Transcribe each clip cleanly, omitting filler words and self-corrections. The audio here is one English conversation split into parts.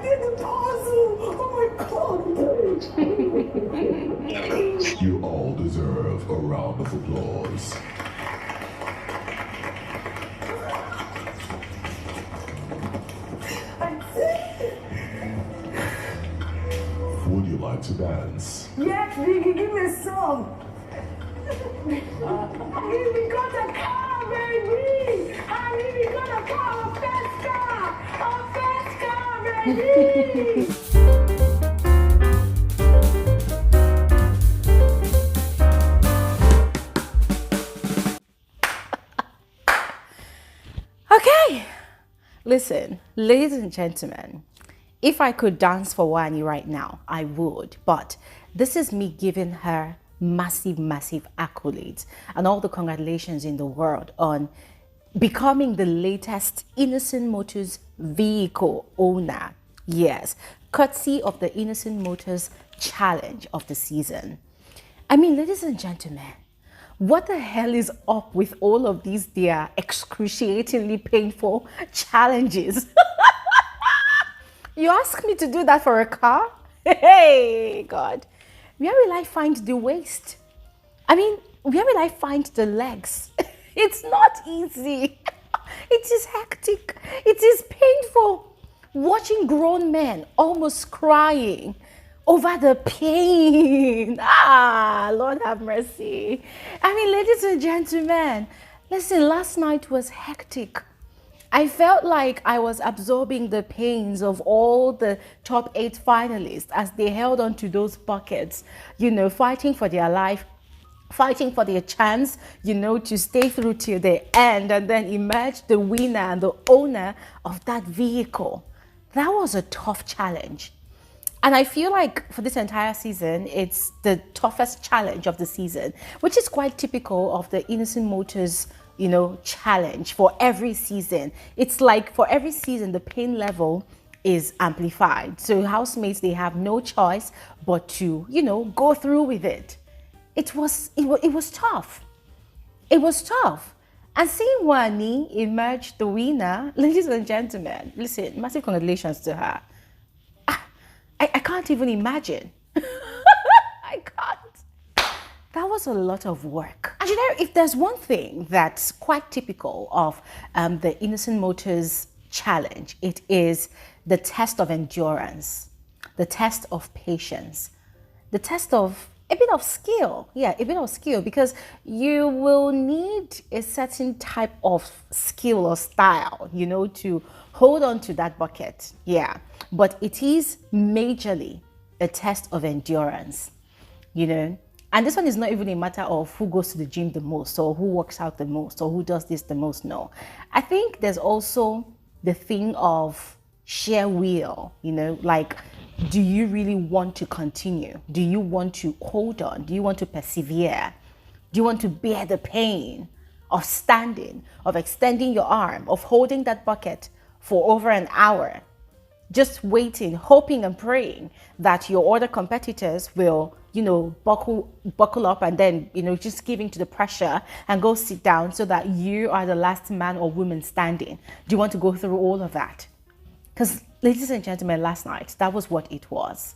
get the puzzle. Oh my God. You all deserve a round of applause. Would you like to dance? Yes, Biggie, give me some. We got a car, baby. Honey, we got a car, our first car, baby. Okay, listen, ladies and gentlemen, if I could dance for Wanni right now, I would. But this is me giving her massive, massive accolades and all the congratulations in the world on becoming the latest Innocent Motors vehicle owner. Yes, courtesy of the Innocent Motors challenge of the season. I mean, ladies and gentlemen, what the hell is up with all of these their excruciatingly painful challenges? You ask me to do that for a car? Hey, God. Where will I find the waist? I mean, where will I find the legs? It's not easy. It is hectic. It is painful. Watching grown men almost crying over the pain. Ah, Lord have mercy. I mean, ladies and gentlemen, listen, last night was hectic. I felt like I was absorbing the pains of all the top 8 finalists as they held on to those buckets, you know, fighting for their life, fighting for their chance, you know, to stay through till the end and then emerge the winner and the owner of that vehicle. That was a tough challenge. And I feel like for this entire season, it's the toughest challenge of the season, which is quite typical of the Innocent Motors, you know, challenge for every season. It's like for every season, the pain level is amplified. So housemates, they have no choice but to, you know, go through with it. It was tough. It was tough. And seeing Wanni emerge the winner, ladies and gentlemen, listen, massive congratulations to her. I can't even imagine. I can't. That was a lot of work. And you know, if there's one thing that's quite typical of the Innocent Motors challenge, it is the test of endurance, the test of patience, the test of a bit of skill. Yeah, a bit of skill, because you will need a certain type of skill or style, you know, to hold on to that bucket. Yeah, but it is majorly a test of endurance, you know. And this one is not even a matter of who goes to the gym the most or who works out the most or who does this the most. No, I think there's also the thing of sheer will, you know, like, do you really want to continue? Do you want to hold on? Do you want to persevere? Do you want to bear the pain of standing, of extending your arm, of holding that bucket for over an hour, just waiting, hoping and praying that your other competitors will, you know, buckle up and then, you know, just give in to the pressure and go sit down so that you are the last man or woman standing? Do you want to go through all of that? Because, ladies and gentlemen, last night, that was what it was.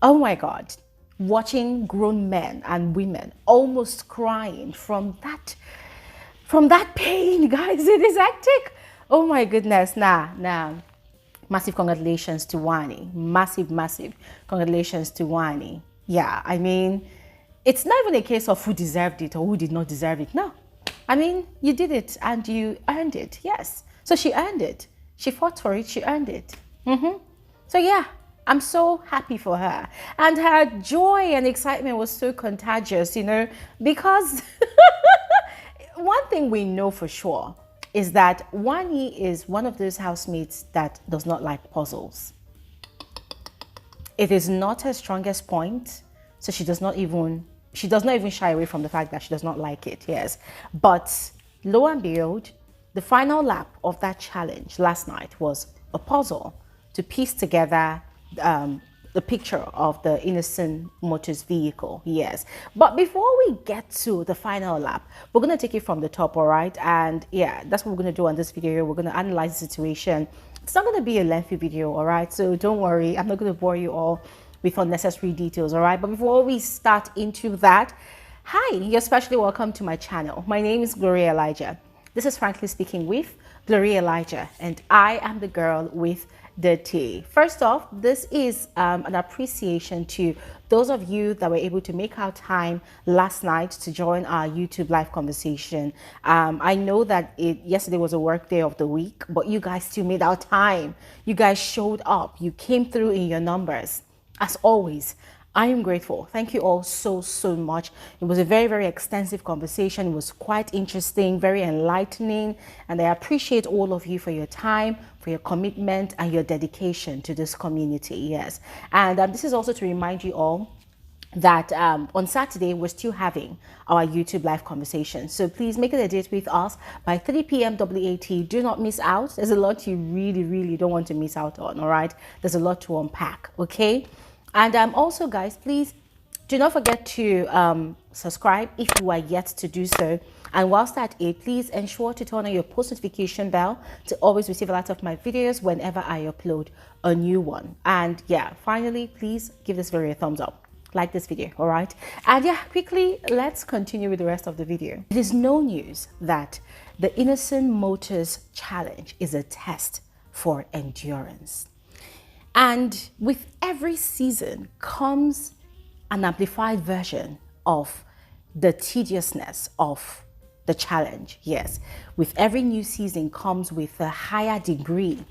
Oh my God, watching grown men and women almost crying from that pain, guys. It is hectic. Oh my goodness. Nah. Massive congratulations to Wanni. Massive congratulations to Wanni. Yeah, I mean, it's not even a case of who deserved it or who did not deserve it. No. I mean, you did it and you earned it. Yes. So she earned it. She fought for it. She earned it. So yeah, I'm so happy for her. And her joy and excitement was so contagious, you know, because one thing we know for sure is that Wanni is one of those housemates that does not like puzzles. It is not her strongest point, so she does not even shy away from the fact that she does not like it. Yes, but lo and behold, the final lap of that challenge last night was a puzzle to piece together the picture of the Innocent Motors vehicle. Yes, but before we get to the final lap, we're going to take it from the top, all right? And yeah, that's what we're going to do on this video here. We're going to analyze the situation It's not going to be a lengthy video, all right? So don't worry, I'm not going to bore you all with unnecessary details, all right? But before we start into that, hi, you're especially welcome to my channel. My name is Elijah. This is Frankly Speaking with Elijah, and I am the girl with the tea. First off, this is an appreciation to those of you that were able to make our time last night to join our YouTube live conversation. I know that yesterday was a work day of the week, but you guys still made our time. You guys showed up. You came through in your numbers. As always, I am grateful. Thank you all so much. It was a very extensive conversation. It was quite interesting, very enlightening, and I appreciate all of you for your time, for your commitment, and your dedication to this community. Yes, and this is also to remind you all that on Saturday we're still having our YouTube live conversation, so please make it a date with us by 3 p.m. WAT. Do not miss out. There's a lot you really don't want to miss out on. All right, there's a lot to unpack. Okay. And also, guys, please do not forget to subscribe if you are yet to do so. And whilst at it, please ensure to turn on your post notification bell to always receive a lot of my videos whenever I upload a new one. And yeah, finally, please give this video a thumbs up. Like this video, all right? And yeah, quickly, let's continue with the rest of the video. It is no news that the Innocent Motors Challenge is a test for endurance. And with every season comes an amplified version of the tediousness of the challenge. Yes, with every new season comes with a higher degree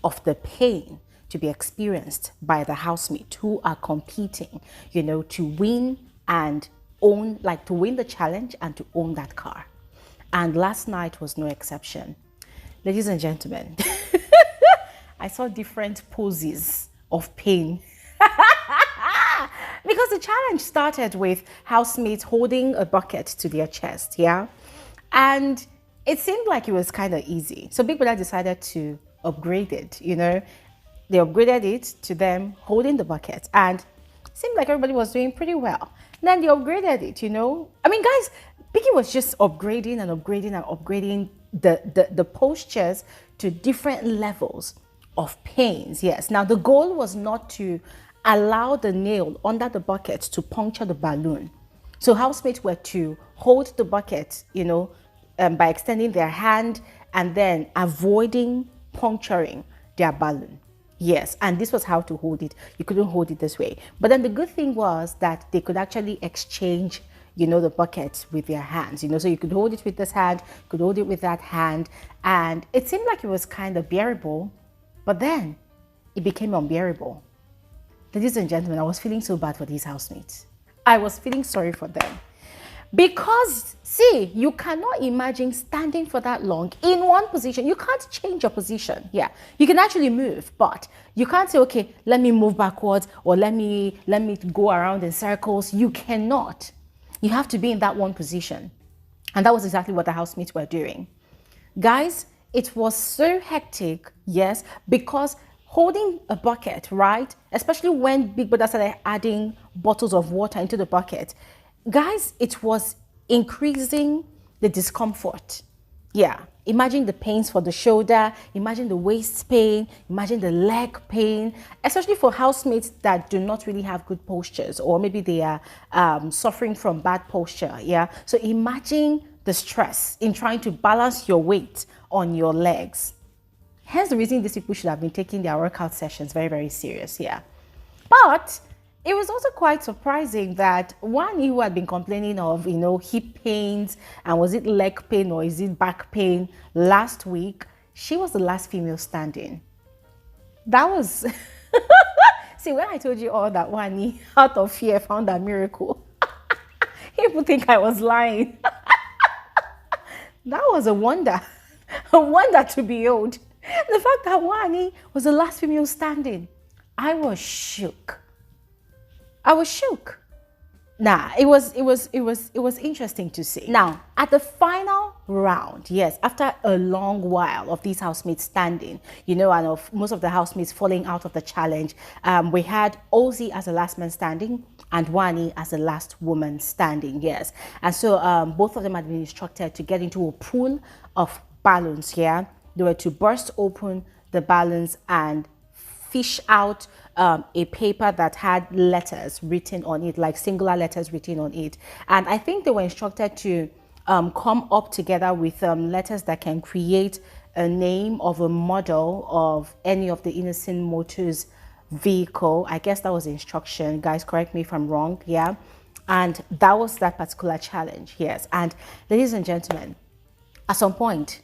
of the pain to be experienced by the housemates who are competing, you know, to win and own, like to win the challenge and to own that car. And last night was no exception. Ladies and gentlemen, I saw different poses of pain because the challenge started with housemates holding a bucket to their chest, yeah? And it seemed like it was kind of easy. So Big Brother decided to upgrade it, you know? They upgraded it to them holding the bucket, and it seemed like everybody was doing pretty well. And then they upgraded it, you know? I mean, guys, Biggie was just upgrading and upgrading the postures to different levels of pains. Yes, now the goal was not to allow the nail under the bucket to puncture the balloon. So housemates were to hold the bucket, you know, by extending their hand and then avoiding puncturing their balloon. Yes, and this was how to hold it. You couldn't hold it this way. But then the good thing was that they could actually exchange, you know, the bucket with their hands, you know, so you could hold it with this hand, could hold it with that hand, and it seemed like it was kind of bearable, but then it became unbearable. Ladies and gentlemen, I was feeling so bad for these housemates. I was feeling sorry for them. Because, see, you cannot imagine standing for that long in one position. You can't change your position. Yeah, you can actually move, but you can't say, okay, let me move backwards or let me go around in circles. You cannot. You have to be in that one position. And that was exactly what the housemates were doing. Guys, it was so hectic, yes, because holding a bucket, right, especially when Big Brother started adding bottles of water into the bucket, guys, it was increasing the discomfort. Yeah, imagine the pains for the shoulder, imagine the waist pain, imagine the leg pain, especially for housemates that do not really have good postures, or maybe they are suffering from bad posture. Yeah, so imagine the stress in trying to balance your weight on your legs. Hence the reason these people should have been taking their workout sessions very serious. Yeah, but it was also quite surprising that Wanni, who had been complaining of, you know, hip pains and was it leg pain or is it back pain last week, she was the last female standing. That was see, when I told you all that Wanni out of fear found a miracle, people think I was lying. That was a wonder to behold. The fact that Wanni was the last female standing, I was shook. Nah, it was interesting to see. Now, at the final round, yes, after a long while of these housemates standing, you know, and of most of the housemates falling out of the challenge, we had Ozzy as the last man standing and Wanni as the last woman standing, yes. And so both of them had been instructed to get into a pool of balloons here. They were to burst open the balance and fish out a paper that had letters written on it, like singular letters written on it. And I think they were instructed to come up together with letters that can create a name of a model of any of the Innocent Motors vehicle. I guess that was the instruction. Guys, correct me if I'm wrong. Yeah. And that was that particular challenge. Yes. And ladies and gentlemen, at some point,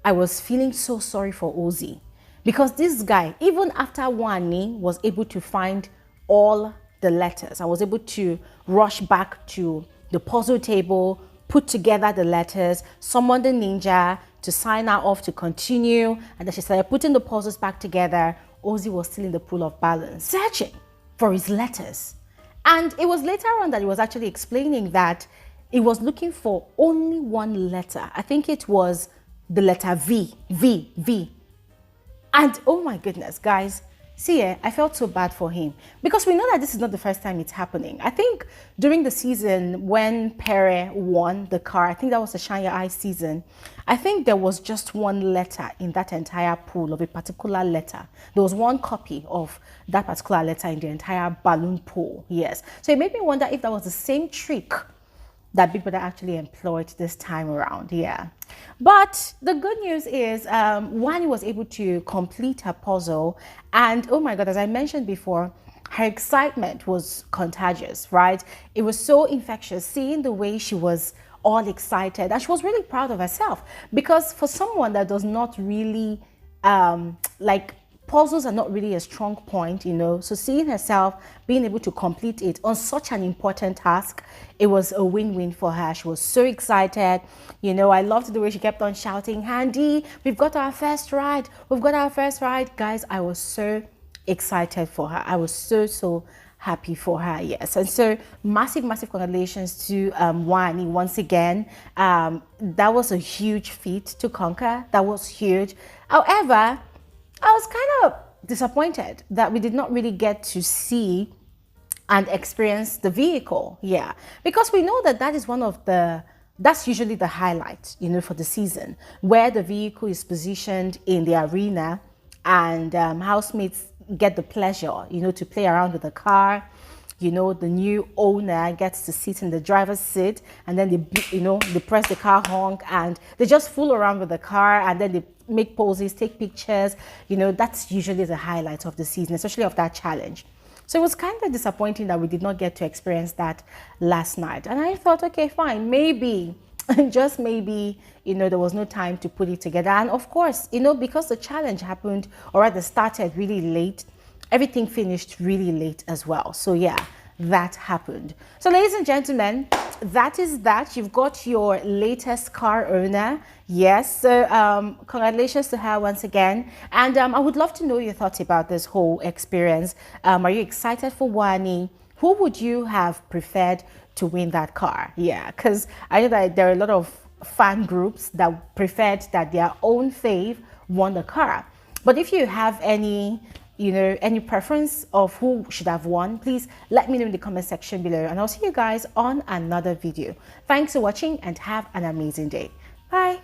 I was feeling so sorry for Ozzy, because this guy, even after Wanni was able to find all the letters, I was able to rush back to the puzzle table, put together the letters, summon the ninja to sign her off to continue, and then she started putting the puzzles back together. Ozzy was still in the pool of balance, searching for his letters. And it was later on that he was actually explaining that he was looking for only one letter. I think it was the letter V. And oh my goodness, guys, see, I felt so bad for him, because we know that this is not the first time it's happening. I think during the season when Fairme won the car, I think that was the Shine Your Eyes season, I think there was just one letter in that entire pool of a particular letter. There was one copy of that particular letter in the entire balloon pool. Yes. So it made me wonder if that was the same trick that Big Brother actually employed this time around. Yeah. But the good news is Wanni was able to complete her puzzle. And oh my God, as I mentioned before, her excitement was contagious, right? It was so infectious, seeing the way she was all excited. And she was really proud of herself, because for someone that does not really, like, puzzles are not really a strong point, you know. So seeing herself being able to complete it on such an important task, it was a win-win for her. She was so excited. You know, I loved the way she kept on shouting, Ndi, we've got our first ride. We've got our first ride. Guys, I was so excited for her. I was so happy for her. Yes. And so massive congratulations to Wanni once again. That was a huge feat to conquer. That was huge. However, I was kind of disappointed that we did not really get to see and experience the vehicle. Yeah, because we know that that is one of the, that's usually the highlight, you know, for the season, where the vehicle is positioned in the arena and housemates get the pleasure, you know, to play around with the car. You know, the new owner gets to sit in the driver's seat, and then they, you know, they press the car honk and they just fool around with the car, and then they make poses, take pictures. You know, that's usually the highlight of the season, especially of that challenge. So it was kind of disappointing that we did not get to experience that last night. And I thought, okay, fine, maybe, just maybe, you know, there was no time to put it together. And of course, you know, because the challenge happened, or rather started really late, everything finished really late as well. So yeah, that happened. So ladies and gentlemen, that is that. You've got your latest car owner. Yes. So congratulations to her once again. And I would love to know your thoughts about this whole experience. Are you excited for Wanni? Who would you have preferred to win that car? Yeah, because I know that there are a lot of fan groups that preferred that their own fave won the car. But if you have any, you know, any preference of who should have won, please let me know in the comment section below, and I'll see you guys on another video. Thanks for watching and have an amazing day. Bye.